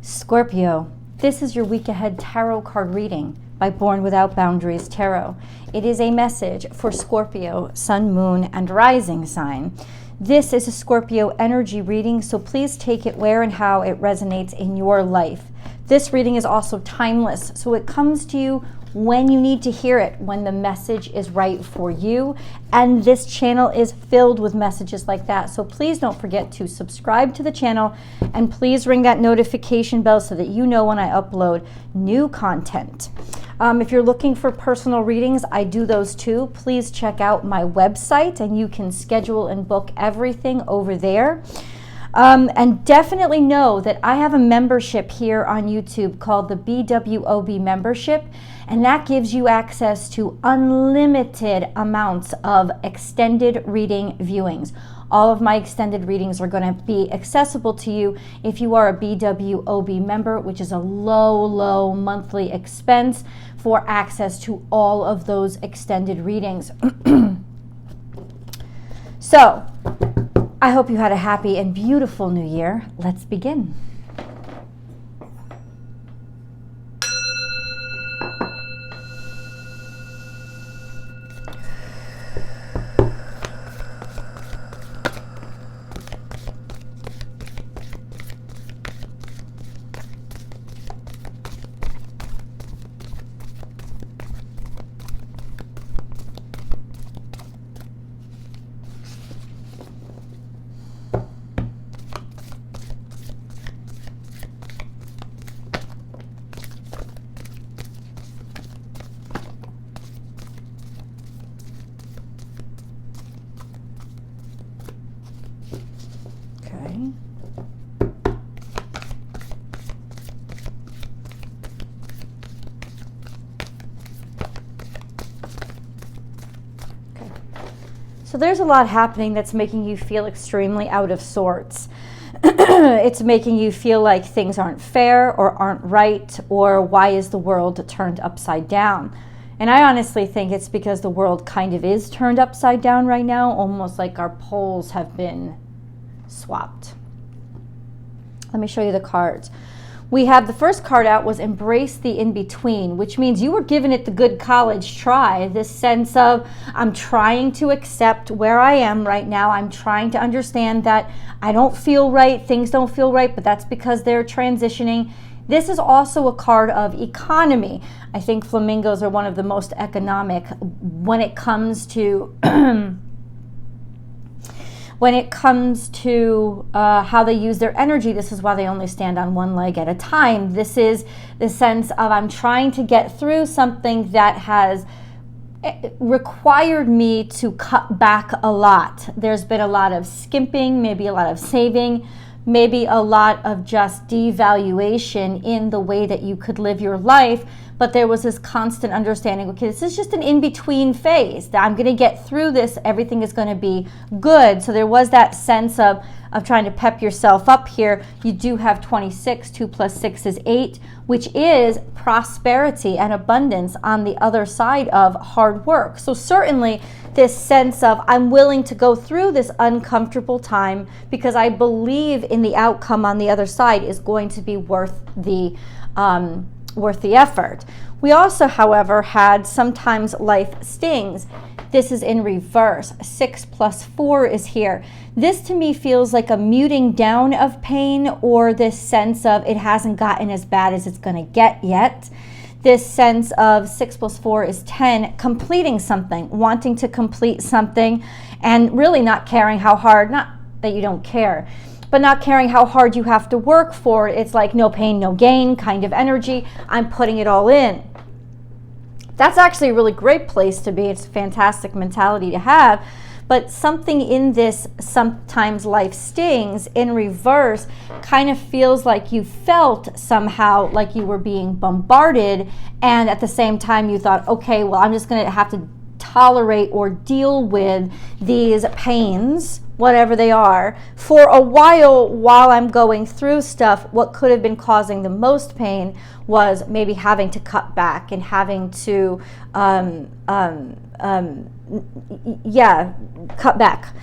Scorpio, this is your week ahead tarot card reading by Born Without Boundaries Tarot. It is a message for Scorpio, Sun, Moon, and Rising sign. This is a Scorpio energy reading, so please take it where and how it resonates in your life. This reading is also timeless, so it comes to you when you need to hear it, when the message is right for you. And this channel is filled with messages like that. So please don't forget to subscribe to the channel and please ring that notification bell so that you know when I upload new content. If you're looking for personal readings, I do those too. Please check out my website and you can schedule and book everything over there. And definitely know that I have a membership here on YouTube called the BWOB membership, and that gives you access to unlimited amounts of extended reading viewings. All of my extended readings are going to be accessible to you if you are a BWOB member, which is a low monthly expense for access to all of those extended readings. So, I hope you had a happy and beautiful new year. Let's begin. So there's a lot happening that's making you feel extremely out of sorts. It's making you feel like things aren't fair or aren't right, or why is the world turned upside down? And I honestly think it's because the world kind of is turned upside down right now, almost like our poles have been swapped. Let me show you the cards. We have the first card out was Embrace the In-Between, which means you were giving it the good college try. This sense of, I'm trying to accept where I am right now. I'm trying to understand that I don't feel right, things don't feel right, but that's because they're transitioning. This is also a card of economy. I think flamingos are one of the most economic when it comes to how they use their energy. This is why they only stand on one leg at a time. This is the sense of, I'm trying to get through something that has required me to cut back a lot. There's been a lot of skimping, maybe a lot of saving, maybe a lot of just devaluation in the way that you could live your life. But there was this constant understanding, okay, this is just an in-between phase. I'm going to get through this. Everything is going to be good. So there was that sense of trying to pep yourself up here. You do have 26. 2 plus 6 is 8, which is prosperity and abundance on the other side of hard work. So certainly this sense of, I'm willing to go through this uncomfortable time because I believe in the outcome on the other side is going to be worth the effort. We also, however, had sometimes life stings. This is in reverse. 6 plus 4 is here. This to me feels like a muting down of pain, or this sense of it hasn't gotten as bad as it's going to get yet. This sense of 6 plus 4 is 10, completing something, wanting to complete something, and really not caring how hard, not that you don't care, but not caring how hard you have to work for it. It's like no pain, no gain kind of energy. I'm putting it all in. That's actually a really great place to be. It's a fantastic mentality to have. But something in this, sometimes life stings, in reverse, kind of feels like you felt somehow like you were being bombarded. And at the same time you thought, okay, well, I'm just going to have to tolerate or deal with these pains, whatever they are, for a while I'm going through stuff. What could have been causing the most pain was maybe having to cut back and having to cut back.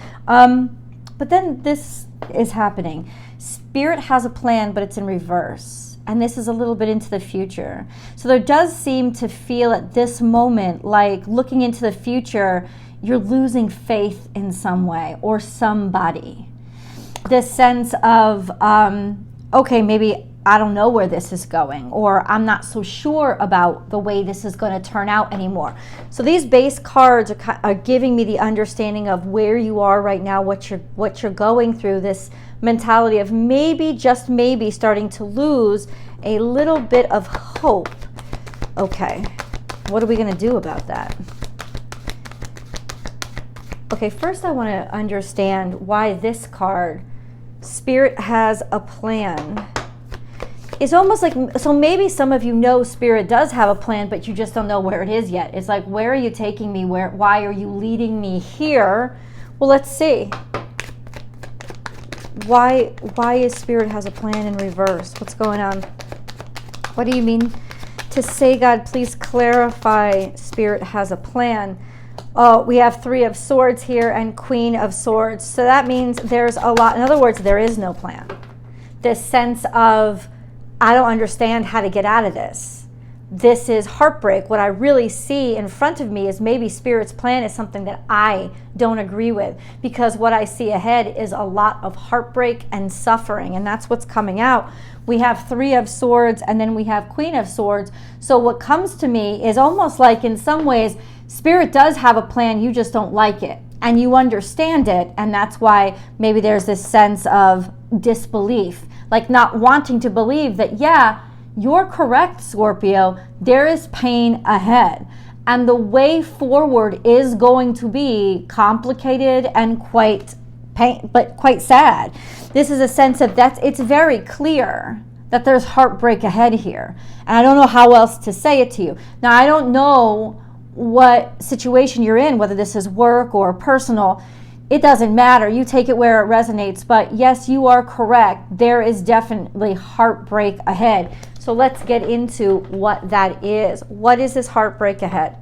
But then this is happening. Spirit has a plan, but it's in reverse. And this is a little bit into the future. So there does seem to feel at this moment like looking into the future, you're losing faith in some way or somebody. This sense of, okay, maybe I don't know where this is going, or I'm not so sure about the way this is going to turn out anymore. So these base cards are giving me the understanding of where you are right now, what you're going through, this mentality of maybe, just maybe, starting to lose a little bit of hope. Okay, what are we going to do about that? Okay, first I want to understand why this card, Spirit has a plan. It's almost like, so maybe some of you know Spirit does have a plan, but you just don't know where it is yet. It's like, where are you taking me? Why are you leading me here? Well, let's see. Why is Spirit has a plan in reverse? What's going on? What do you mean to say, God, please clarify Spirit has a plan? Oh, we have 3 of Swords here and Queen of Swords. So that means there's a lot. In other words, there is no plan. This sense of, I don't understand how to get out of this. This is heartbreak. What I really see in front of me is maybe Spirit's plan is something that I don't agree with, because what I see ahead is a lot of heartbreak and suffering, and that's what's coming out. We have 3 of Swords and then we have Queen of Swords. So what comes to me is almost like, in some ways, Spirit does have a plan, you just don't like it. And you understand it, and that's why maybe there's this sense of disbelief, like not wanting to believe that, yeah, you're correct, Scorpio, there is pain ahead. And the way forward is going to be complicated and quite sad. This is a sense of it's very clear that there's heartbreak ahead here. And I don't know how else to say it to you. Now, I don't know what situation you're in, whether this is work or personal. It doesn't matter. You take it where it resonates. But yes, you are correct. There is definitely heartbreak ahead. So let's get into what that is. What is this heartbreak ahead?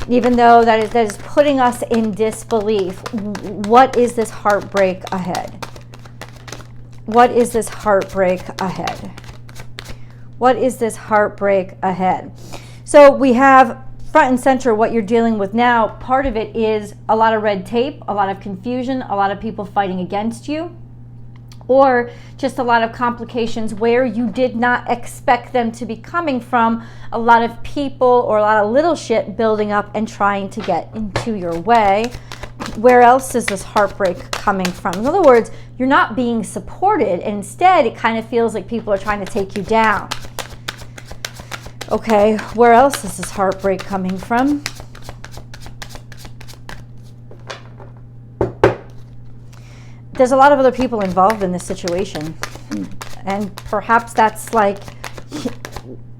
Even though that is putting us in disbelief, what is this heartbreak ahead? What is this heartbreak ahead? What is this heartbreak ahead? So we have front and center what you're dealing with now. Part of it is a lot of red tape, a lot of confusion, a lot of people fighting against you, or just a lot of complications where you did not expect them to be coming from. A lot of people or a lot of little shit building up and trying to get into your way. Where else is this heartbreak coming from? In other words, you're not being supported. Instead, it kind of feels like people are trying to take you down. Okay, where else is this heartbreak coming from? There's a lot of other people involved in this situation. And perhaps that's like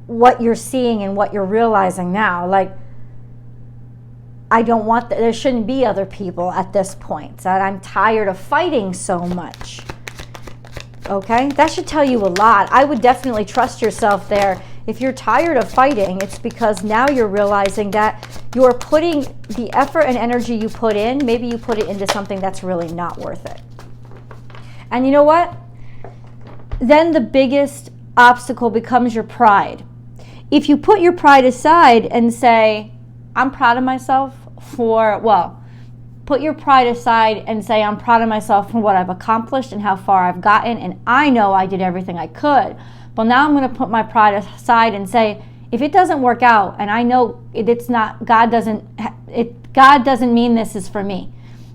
what you're seeing and what you're realizing now. Like, I don't want there shouldn't be other people at this point. That I'm tired of fighting so much. Okay, that should tell you a lot. I would definitely trust yourself there. If you're tired of fighting, it's because now you're realizing that you're putting the effort and energy you put in, maybe you put it into something that's really not worth it. And you know what? Then the biggest obstacle becomes your pride. If you put your pride aside and say, I'm proud of myself put your pride aside and say, I'm proud of myself for what I've accomplished and how far I've gotten, and I know I did everything I could. But now I'm going to put my pride aside and say, if it doesn't work out, and I know it's not, God doesn't mean this is for me.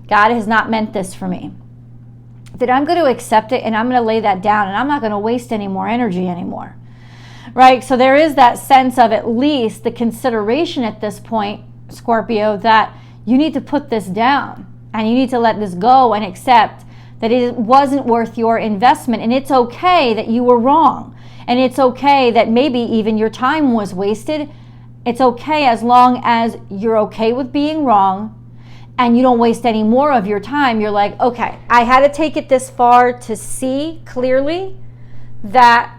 God has not meant this for me. Then I'm going to accept it and I'm going to lay that down, and I'm not going to waste any more energy anymore. Right? So there is that sense of at least the consideration at this point, Scorpio, that you need to put this down and you need to let this go and accept that it wasn't worth your investment. And it's okay that you were wrong. And it's okay that maybe even your time was wasted. It's okay as long as you're okay with being wrong and you don't waste any more of your time. You're like, okay, I had to take it this far to see clearly that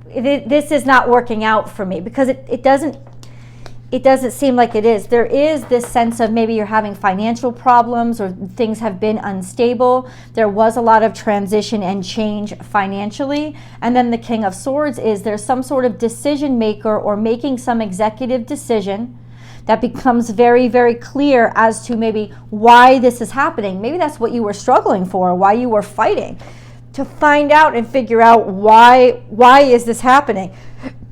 this is not working out for me, because it it doesn't seem like it is. There is this sense of maybe you're having financial problems or things have been unstable. There was a lot of transition and change financially. And then the King of Swords is there's some sort of decision maker or making some executive decision that becomes very, very clear as to maybe why this is happening. Maybe that's what you were struggling for, why you were fighting, to find out and figure out why is this happening.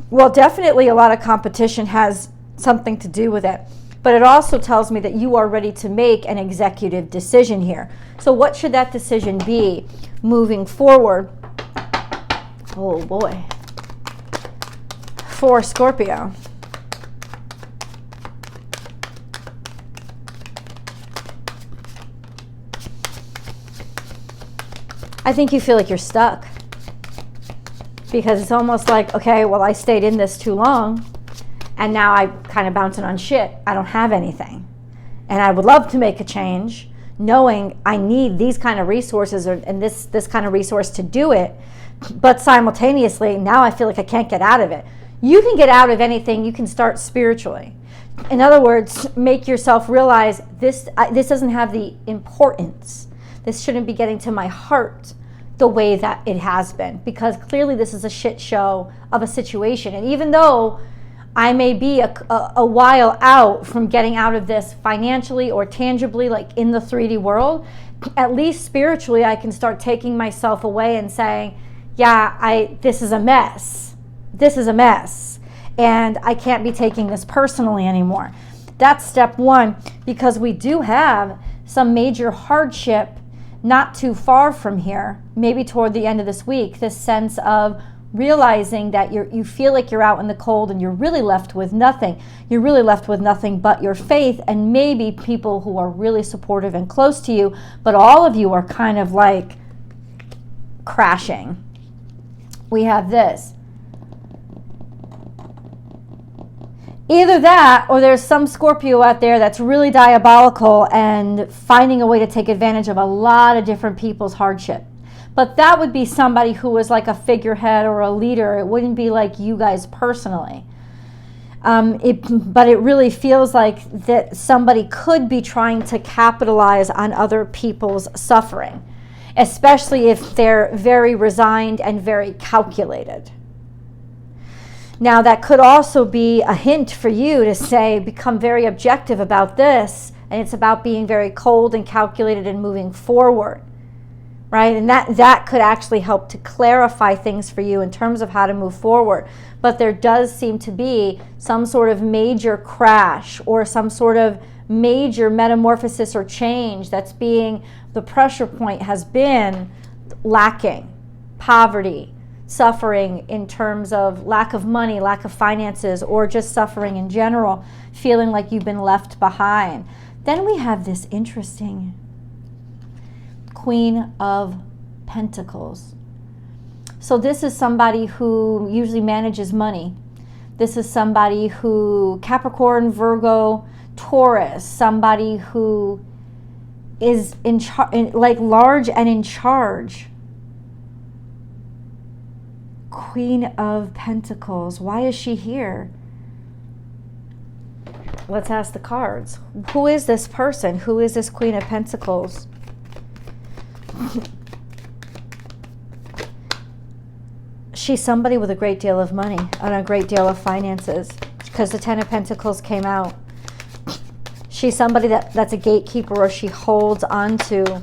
Well, definitely a lot of competition has something to do with it. But it also tells me that you are ready to make an executive decision here. So what should that decision be moving forward? Oh boy. For Scorpio. I think you feel like you're stuck, because it's almost like, okay, well, I stayed in this too long and now I'm kind of bouncing on shit. I don't have anything. And I would love to make a change, knowing I need these kind of resources and this kind of resource to do it. But simultaneously, now I feel like I can't get out of it. You can get out of anything. You can start spiritually. In other words, make yourself realize this doesn't have the importance. This shouldn't be getting to my heart the way that it has been, because clearly this is a shit show of a situation. And even though I may be a while out from getting out of this financially or tangibly, like in the 3D world, at least spiritually I can start taking myself away and saying, yeah, this is a mess. This is a mess. And I can't be taking this personally anymore. That's step one, because we do have some major hardship not too far from here, maybe toward the end of this week, this sense of realizing that you feel like you're out in the cold and you're really left with nothing. You're really left with nothing but your faith and maybe people who are really supportive and close to you, but all of you are kind of like crashing. We have this. Either that, or there's some Scorpio out there that's really diabolical and finding a way to take advantage of a lot of different people's hardship. But that would be somebody who was like a figurehead or a leader. It wouldn't be like you guys personally. But it really feels like that somebody could be trying to capitalize on other people's suffering, especially if they're very resigned and very calculated. Now, that could also be a hint for you to say, become very objective about this, and it's about being very cold and calculated and moving forward, right? And that could actually help to clarify things for you in terms of how to move forward. But there does seem to be some sort of major crash or some sort of major metamorphosis or change that's being, the pressure point has been lacking, poverty, suffering in terms of lack of money, lack of finances, or just suffering in general, feeling like you've been left behind. Then we have this interesting Queen of Pentacles. So this is somebody who usually manages money. This is somebody who, Capricorn, Virgo, Taurus, somebody who is like large and in charge. Queen of Pentacles. Why is she here? Let's ask the cards. Who is this person? Who is this Queen of Pentacles? She's somebody with a great deal of money and a great deal of finances, because the Ten of Pentacles came out. She's somebody that's a gatekeeper, or she holds on to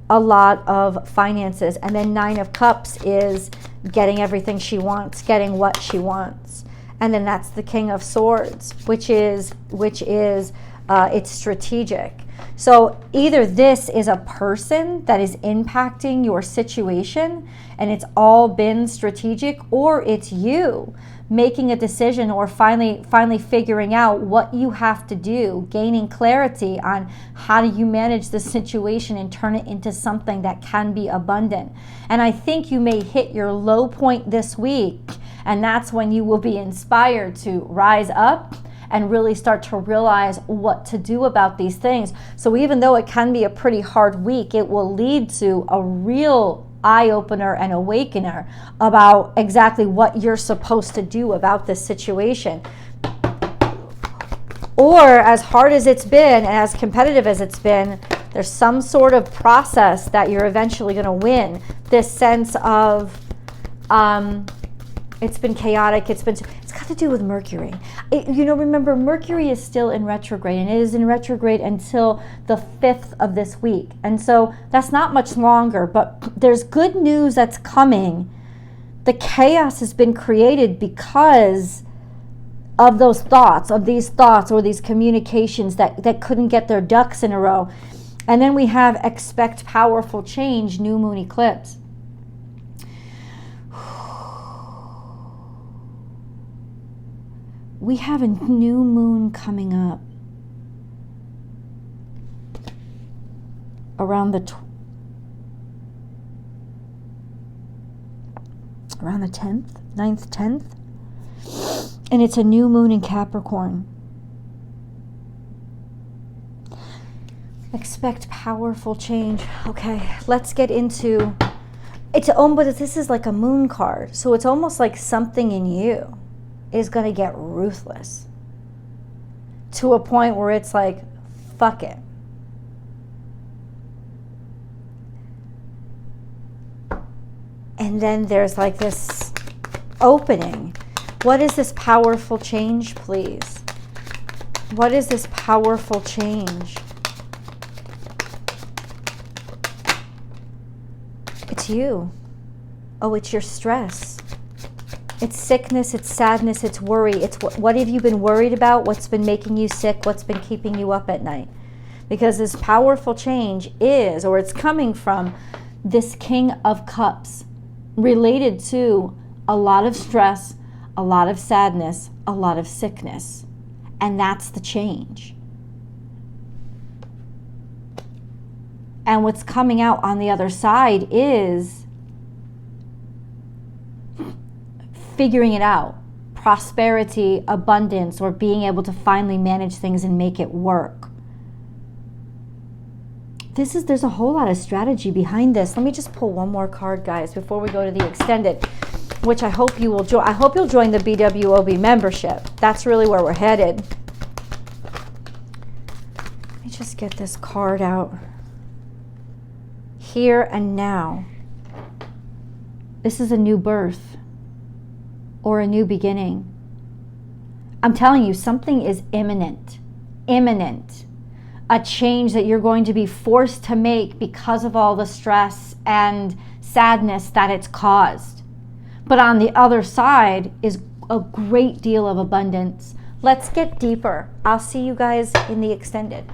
a lot of finances. And then Nine of Cups is getting everything she wants, getting what she wants. And then that's the King of Swords, which is it's strategic. So either this is a person that is impacting your situation and it's all been strategic, or it's you making a decision or finally figuring out what you have to do, gaining clarity on how do you manage the situation and turn it into something that can be abundant. And I think you may hit your low point this week, and that's when you will be inspired to rise up and really start to realize what to do about these things. So even though it can be a pretty hard week, it will lead to a real eye-opener and awakener about exactly what you're supposed to do about this situation. Or as hard as it's been and as competitive as it's been, there's some sort of process that you're eventually going to win. This sense of it's been chaotic. It's got to do with Mercury. Remember, Mercury is still in retrograde, and it is in retrograde until the 5th of this week. And so that's not much longer, but there's good news that's coming. The chaos has been created because of those thoughts, of these thoughts or these communications that couldn't get their ducks in a row. And then we have expect powerful change, new moon eclipse. We have a new moon coming up around the 10th, 9th, 10th. And it's a new moon in Capricorn. Expect powerful change. Okay, let's get into but this is like a moon card. So it's almost like something in you is going to get ruthless to a point where it's like, fuck it. And then there's like this opening. What is this powerful change, please? What is this powerful change? It's you. Oh, it's your stress. It's sickness, it's sadness, it's worry. It's what have you been worried about? What's been making you sick? What's been keeping you up at night? Because this powerful change is, or it's coming from, this King of Cups, related to a lot of stress, a lot of sadness, a lot of sickness. And that's the change. And what's coming out on the other side is figuring it out, prosperity, abundance, or being able to finally manage things and make it work. There's a whole lot of strategy behind this. Let me just pull one more card, guys, before we go to the extended, which I hope you will join. I hope you'll join the BWOB membership. That's really where we're headed. Let me just get this card out. Here and now. This is a new birth. Or a new beginning. I'm telling you, something is imminent. Imminent. A change that you're going to be forced to make because of all the stress and sadness that it's caused. But on the other side is a great deal of abundance. Let's get deeper. I'll see you guys in the extended.